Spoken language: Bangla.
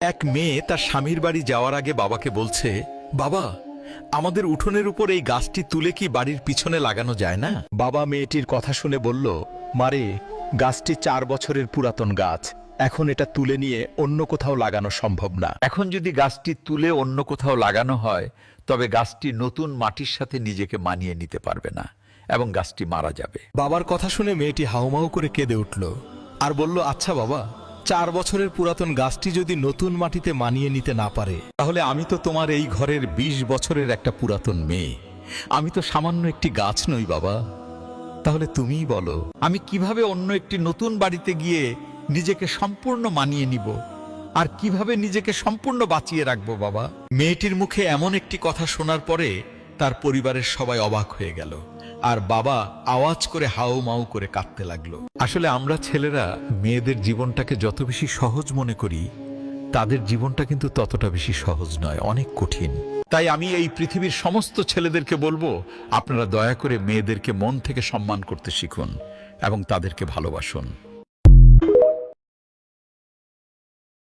এক মেয়ে তার স্বামীর বাড়ি যাওয়ার আগে বাবাকে বলছে, বাবা, আমাদের উঠোনের উপর এই গাছটি তুলে কি বাড়ির পিছনে লাগানো যায় না? বাবা মেয়েটির কথা শুনে বলল, মারে, গাছটি 4 বছরের পুরাতন গাছ, এখন এটা তুলে নিয়ে অন্য কোথাও লাগানো সম্ভব না। এখন যদি গাছটি তুলে অন্য কোথাও লাগানো হয়, তবে গাছটি নতুন মাটির সাথে নিজেকে মানিয়ে নিতে পারবে না এবং গাছটি মারা যাবে। বাবার কথা শুনে মেয়েটি হাউমাউ করে কেঁদে উঠল আর বলল, আচ্ছা বাবা, 4 বছরের পুরাতন গাছটি যদি নতুন মাটিতে মানিয়ে নিতে না পারে, তাহলে আমি তো তোমার এই ঘরের 20 বছরের একটা পুরাতন মেয়ে, আমি তো সামান্য একটি গাছ নই বাবা। তাহলে তুমিই বলো, আমি কিভাবে অন্য একটি নতুন বাড়িতে গিয়ে নিজেকে সম্পূর্ণ মানিয়ে নিব, আর কিভাবে নিজেকে সম্পূর্ণ বাঁচিয়ে রাখবো বাবা? মেয়েটির মুখে এমন একটি কথা শোনার পরে তার পরিবারের সবাই অবাক হয়ে গেল, আর বাবা আওয়াজ করে হাউমাউ করে কাঁদতে লাগলো। আসলে আমরা ছেলেরা মেয়েদের জীবনটাকে যত বেশি সহজ মনে করি, তাদের জীবনটা কিন্তু ততটা বেশি সহজ নয়, অনেক কঠিন। তাই আমি এই পৃথিবীর সমস্ত ছেলেদেরকে বলবো, আপনারা দয়া করে মেয়েদেরকে মন থেকে সম্মান করতে শিখুন এবং তাদেরকে ভালোবাসুন।